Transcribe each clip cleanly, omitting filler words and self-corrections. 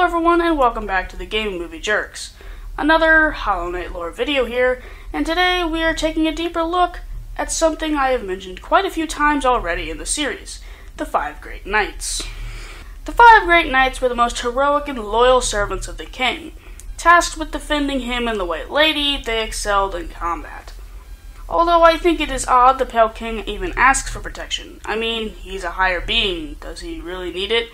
everyone, and welcome back to the Gaming Movie Jerks. Another Hollow Knight lore video here, and today we are taking a deeper look at something I have mentioned quite a few times already in the series, the 5 Great Knights. The 5 Great Knights were the most heroic and loyal servants of the king. Tasked with defending him and the White Lady, they excelled in combat. Although I think it is odd the Pale King even asks for protection. I mean, he's a higher being. Does he really need it?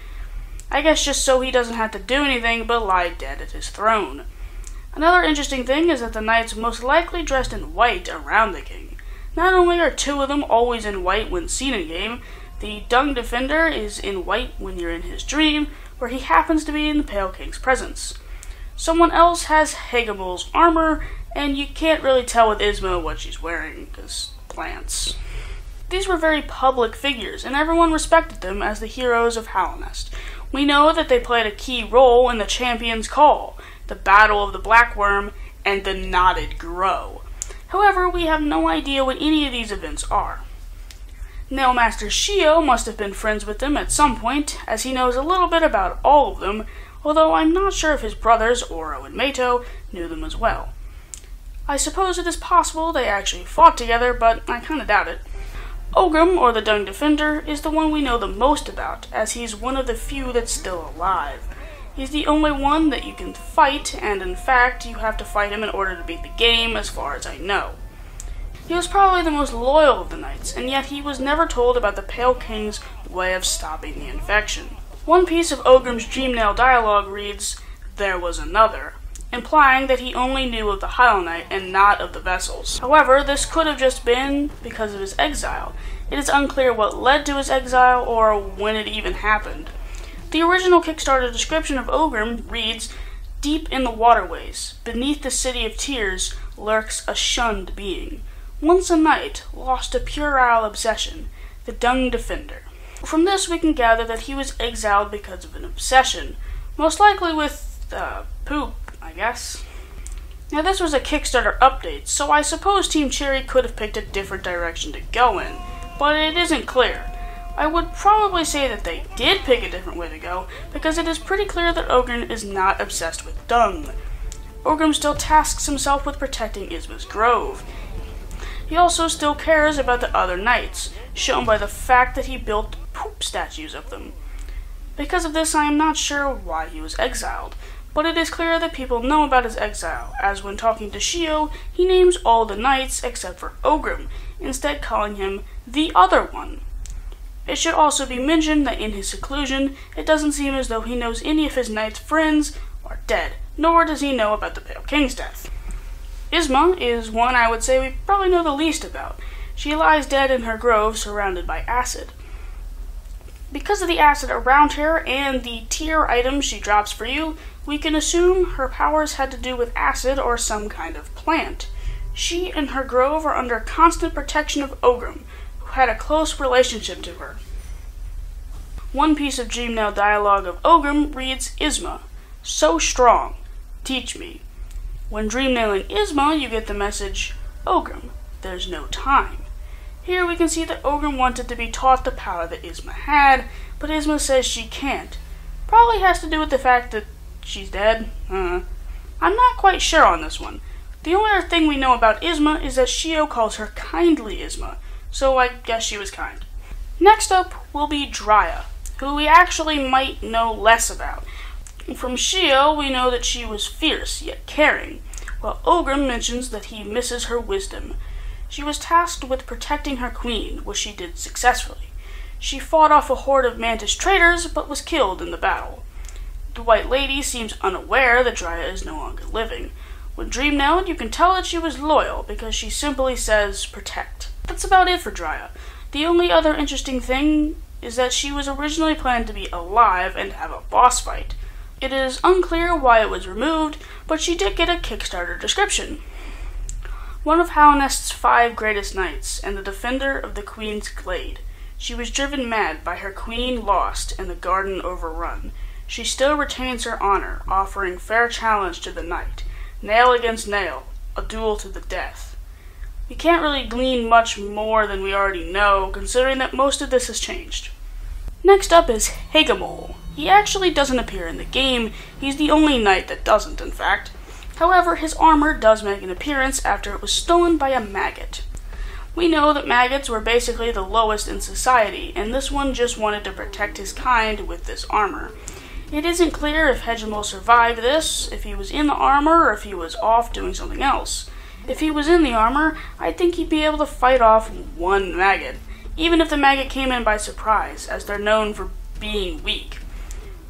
I guess just so he doesn't have to do anything but lie dead at his throne. Another interesting thing is that the knights most likely dressed in white around the king. Not only are 2 of them always in white when seen in game, the Dung Defender is in white when you're in his dream, where he happens to be in the Pale King's presence. Someone else has Hegemol's armor, and you can't really tell with Isma what she's wearing, because plants. These were very public figures, and everyone respected them as the heroes of Hallownest. We know that they played a key role in the Champion's Call, the Battle of the Black Worm, and the Knotted Grow. However, we have no idea what any of these events are. Nailmaster Shio must have been friends with them at some point, as he knows a little bit about all of them, although I'm not sure if his brothers, Oro and Mato, knew them as well. I suppose it is possible they actually fought together, but I kinda doubt it. Ogrim, or the Dung Defender, is the one we know the most about, as he's one of the few that's still alive. He's the only one that you can fight, and in fact, you have to fight him in order to beat the game, as far as I know. He was probably the most loyal of the knights, and yet he was never told about the Pale King's way of stopping the infection. One piece of Ogrim's Dreamnail dialogue reads, "There was another," implying that he only knew of the Hollow Knight and not of the vessels. However, this could have just been because of his exile. It is unclear what led to his exile or when it even happened. The original Kickstarter description of Ogrim reads, "Deep in the waterways, beneath the City of Tears, lurks a shunned being. Once a knight, lost to puerile obsession, the Dung Defender." From this we can gather that he was exiled because of an obsession, most likely with, poop, I guess. Now this was a Kickstarter update, so I suppose Team Cherry could have picked a different direction to go in, but it isn't clear. I would probably say that they did pick a different way to go, because it is pretty clear that Ogren is not obsessed with dung. Ogrim still tasks himself with protecting Isma's grove. He also still cares about the other knights, shown by the fact that he built poop statues of them. Because of this, I am not sure why he was exiled, but it is clear that people know about his exile, as when talking to Shio, he names all the knights except for Ogrim, instead calling him the other one. It should also be mentioned that in his seclusion, it doesn't seem as though he knows any of his knights' friends are dead, nor does he know about the Pale King's death. Isma is one I would say we probably know the least about. She lies dead in her grove surrounded by acid. Because of the acid around her and the tier items she drops for you, we can assume her powers had to do with acid or some kind of plant. She and her grove are under constant protection of Ogrim, who had a close relationship to her. One piece of Dreamnail dialogue of Ogrim reads, "Isma, so strong, teach me." When dreamnailing Isma, you get the message, "Ogrim, there's no time." Here we can see that Ogrim wanted to be taught the power that Isma had, but Isma says she can't. Probably has to do with the fact that she's dead. I'm not quite sure on this one. The only other thing we know about Isma is that Shio calls her kindly Isma, so I guess she was kind. Next up will be Drya, who we actually might know less about. From Shio, we know that she was fierce, yet caring, while Ogrim mentions that he misses her wisdom. She was tasked with protecting her queen, which she did successfully. She fought off a horde of Mantis traitors, but was killed in the battle. The White Lady seems unaware that Draya is no longer living. When Dreamnailed, you can tell that she was loyal, because she simply says, "protect." That's about it for Drya. The only other interesting thing is that she was originally planned to be alive and have a boss fight. It is unclear why it was removed, but she did get a Kickstarter description. One of Hallownest's 5 greatest knights, and the defender of the Queen's Glade. She was driven mad by her queen lost and the garden overrun. She still retains her honor, offering fair challenge to the knight. Nail against nail, a duel to the death. We can't really glean much more than we already know, considering that most of this has changed. Next up is Hegemol, He actually doesn't appear in the game. He's the only knight that doesn't, in fact. However, his armor does make an appearance after it was stolen by a maggot. We know that maggots were basically the lowest in society, and this one just wanted to protect his kind with this armor. It isn't clear if Hegemol survived this, if he was in the armor, or if he was off doing something else. If he was in the armor, I think he'd be able to fight off one maggot, even if the maggot came in by surprise, as they're known for being weak.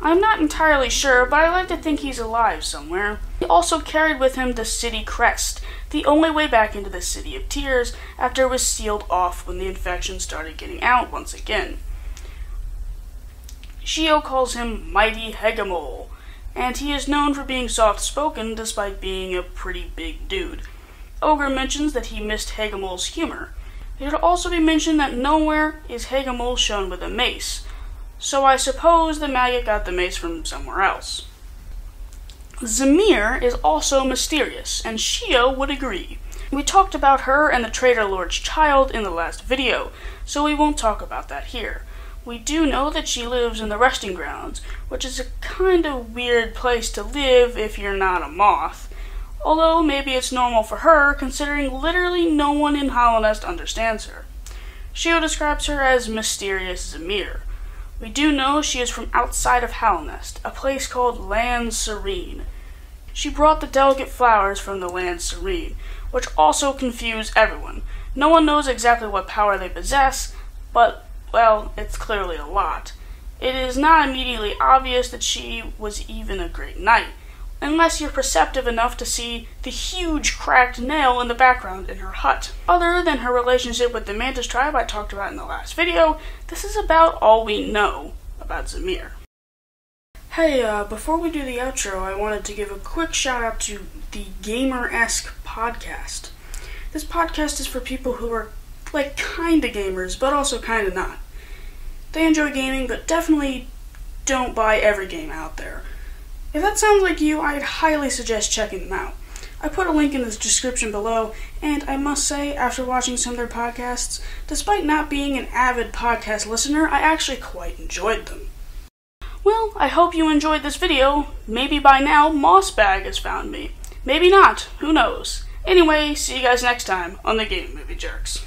I'm not entirely sure, but I like to think he's alive somewhere. He also carried with him the city crest, the only way back into the City of Tears after it was sealed off when the infection started getting out once again. Shio calls him Mighty Hegemol, and he is known for being soft-spoken despite being a pretty big dude. Ogrim mentions that he missed Hegemol's humor. It should also be mentioned that nowhere is Hegemol shown with a mace, so I suppose the maggot got the mace from somewhere else. Zamir is also mysterious, and Shio would agree. We talked about her and the Traitor Lord's child in the last video, so we won't talk about that here. We do know that she lives in the resting grounds, which is a kind of weird place to live if you're not a moth. Although maybe it's normal for her, considering literally no one in Hallownest understands her. Shio describes her as Mysterious Zamir. We do know she is from outside of Hallownest, a place called Land Serene. She brought the delicate flowers from the Land Serene, which also confuse everyone. No one knows exactly what power they possess, but, well, it's clearly a lot. It is not immediately obvious that she was even a great knight, unless you're perceptive enough to see the huge cracked nail in the background in her hut. Other than her relationship with the Mantis tribe I talked about in the last video, this is about all we know about Zamir. Hey, before we do the outro, I wanted to give a quick shout out to the Gamer-esque podcast. This podcast is for people who are, like, kinda gamers, but also kinda not. They enjoy gaming, but definitely don't buy every game out there. If that sounds like you, I'd highly suggest checking them out. I put a link in the description below, and I must say, after watching some of their podcasts, despite not being an avid podcast listener, I actually quite enjoyed them. Well, I hope you enjoyed this video. Maybe by now, Mossbag has found me. Maybe not, who knows. Anyway, see you guys next time on the Gaming Movie Jerks.